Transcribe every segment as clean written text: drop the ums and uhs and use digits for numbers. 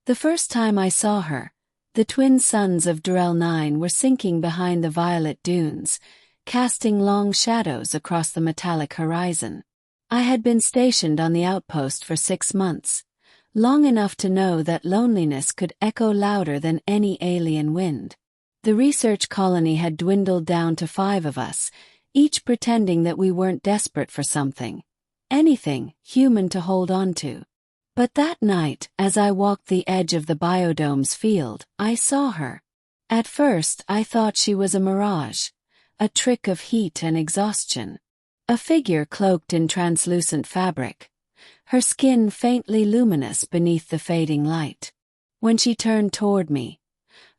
The first time I saw her, the twin suns of Durrell 9 were sinking behind the violet dunes, casting long shadows across the metallic horizon. I had been stationed on the outpost for 6 months, long enough to know that loneliness could echo louder than any alien wind. The research colony had dwindled down to 5 of us, each pretending that we weren't desperate for something, anything human to hold on to. But that night, as I walked the edge of the biodome's field, I saw her. At first, I thought she was a mirage, a trick of heat and exhaustion. A figure cloaked in translucent fabric, her skin faintly luminous beneath the fading light. When she turned toward me,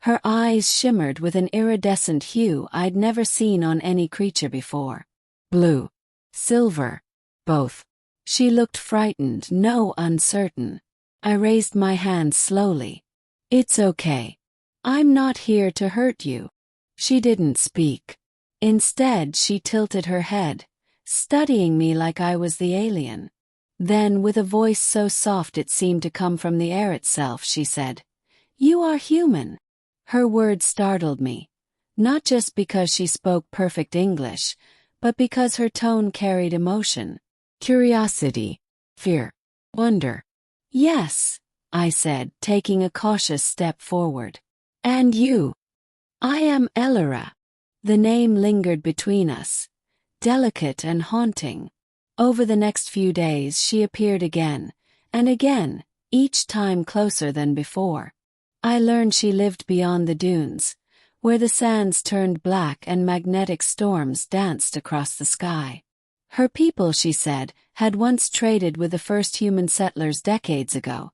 her eyes shimmered with an iridescent hue I'd never seen on any creature before. Blue, silver, both. She looked frightened, no, uncertain. I raised my hand slowly. "It's okay. I'm not here to hurt you." She didn't speak. Instead, she tilted her head, studying me like I was the alien. Then, with a voice so soft it seemed to come from the air itself, she said, "You are human." Her words startled me, not just because she spoke perfect English, but because her tone carried emotion. Curiosity, fear, wonder. "Yes," I said, taking a cautious step forward. "And you?" "I am Elyra." The name lingered between us, delicate and haunting. Over the next few days she appeared again, and again, each time closer than before. I learned she lived beyond the dunes, where the sands turned black and magnetic storms danced across the sky. Her people, she said, had once traded with the first human settlers decades ago,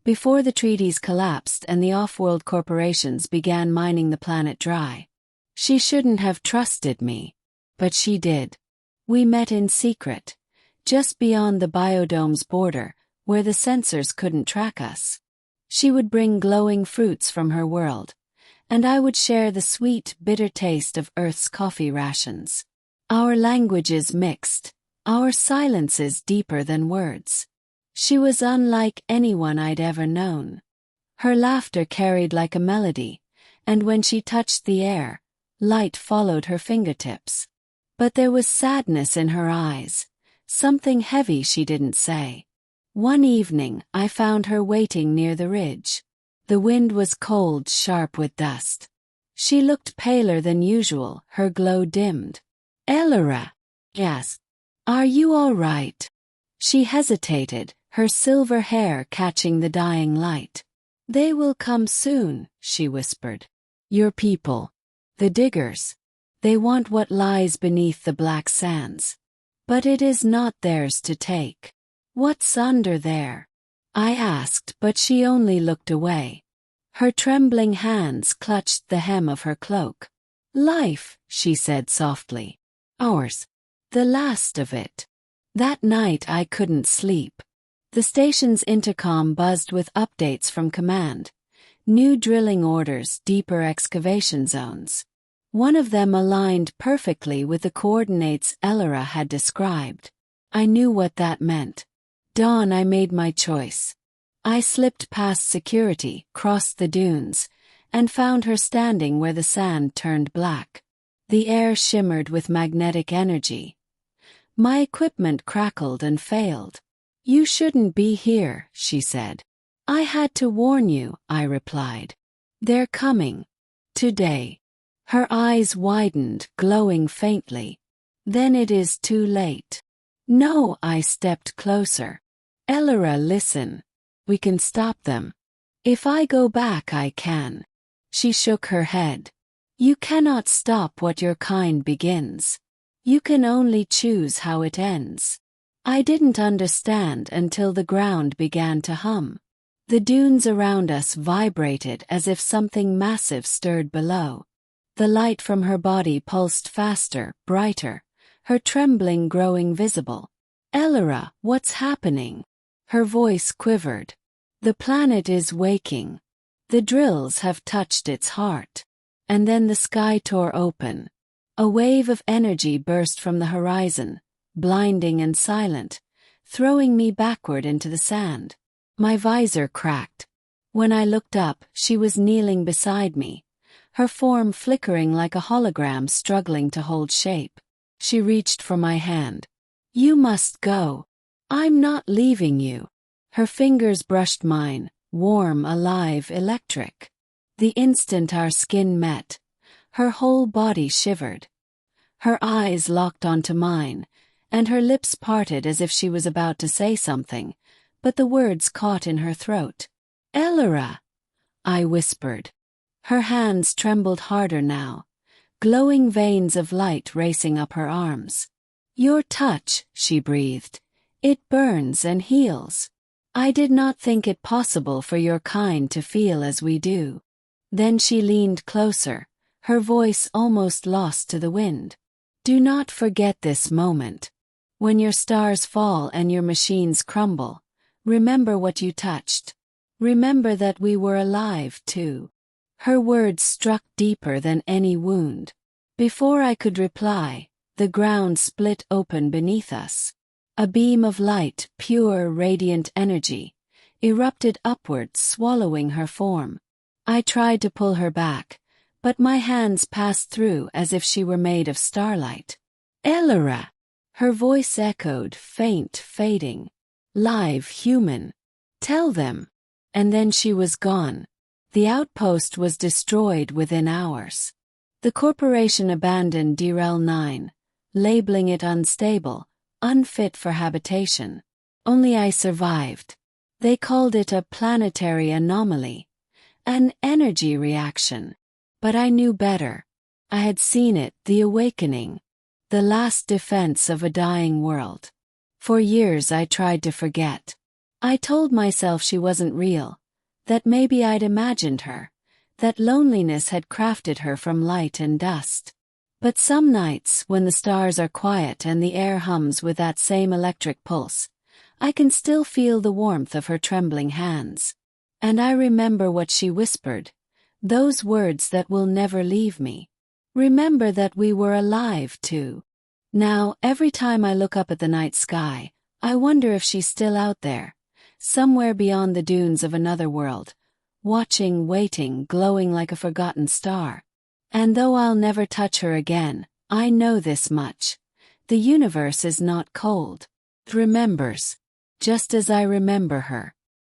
before the treaties collapsed and the off-world corporations began mining the planet dry. She shouldn't have trusted me, but she did. We met in secret, just beyond the biodome's border, where the sensors couldn't track us. She would bring glowing fruits from her world, and I would share the sweet, bitter taste of Earth's coffee rations. Our languages mixed, our silences deeper than words. She was unlike anyone I'd ever known. Her laughter carried like a melody, and when she touched the air, light followed her fingertips. But there was sadness in her eyes, something heavy she didn't say. One evening, I found her waiting near the ridge. The wind was cold, sharp with dust. She looked paler than usual, her glow dimmed. "Elyra." "Yes." "Are you all right?" She hesitated, her silver hair catching the dying light. "They will come soon," she whispered. "Your people. The diggers. They want what lies beneath the black sands. But it is not theirs to take." "What's under there?" I asked, but she only looked away. Her trembling hands clutched the hem of her cloak. "Life," she said softly. "Ours. The last of it." That night I couldn't sleep. The station's intercom buzzed with updates from command. New drilling orders, deeper excavation zones. One of them aligned perfectly with the coordinates Elyra had described. I knew what that meant. Dawn, I made my choice. I slipped past security, crossed the dunes, and found her standing where the sand turned black. The air shimmered with magnetic energy. My equipment crackled and failed. "You shouldn't be here," she said. "I had to warn you," I replied. "They're coming. Today." Her eyes widened, glowing faintly. "Then it is too late." "No," I stepped closer. "Elyra, listen. We can stop them. If I go back, I can." She shook her head. "You cannot stop what your kind begins. You can only choose how it ends." I didn't understand until the ground began to hum. The dunes around us vibrated as if something massive stirred below. The light from her body pulsed faster, brighter, her trembling growing visible. "Elyra, what's happening?" Her voice quivered. "The planet is waking. The drills have touched its heart." And then the sky tore open. A wave of energy burst from the horizon, blinding and silent, throwing me backward into the sand. My visor cracked. When I looked up, she was kneeling beside me, her form flickering like a hologram struggling to hold shape. She reached for my hand. "You must go. I'm not leaving you." Her fingers brushed mine, warm, alive, electric. The instant our skin met, her whole body shivered. Her eyes locked onto mine, and her lips parted as if she was about to say something, but the words caught in her throat. "Elyra," I whispered. Her hands trembled harder now, glowing veins of light racing up her arms. "Your touch," she breathed. "It burns and heals. I did not think it possible for your kind to feel as we do." Then she leaned closer, her voice almost lost to the wind. "Do not forget this moment. When your stars fall and your machines crumble, remember what you touched. Remember that we were alive too." Her words struck deeper than any wound. Before I could reply, the ground split open beneath us. A beam of light, pure, radiant energy, erupted upward, swallowing her form. I tried to pull her back, but my hands passed through as if she were made of starlight. "Elyra!" Her voice echoed, faint, fading. "Live, human. Tell them." And then she was gone. The outpost was destroyed within hours. The corporation abandoned Drel 9, labeling it unstable, unfit for habitation. Only I survived. They called it a planetary anomaly, an energy reaction. But I knew better. I had seen it, the awakening, the last defense of a dying world. For years I tried to forget. I told myself she wasn't real, that maybe I'd imagined her, that loneliness had crafted her from light and dust. But some nights, when the stars are quiet and the air hums with that same electric pulse, I can still feel the warmth of her trembling hands. And I remember what she whispered, those words that will never leave me. "Remember that we were alive too." Now, every time I look up at the night sky, I wonder if she's still out there, somewhere beyond the dunes of another world, watching, waiting, glowing like a forgotten star. And though I'll never touch her again, I know this much. The universe is not cold. It remembers, just as I remember her.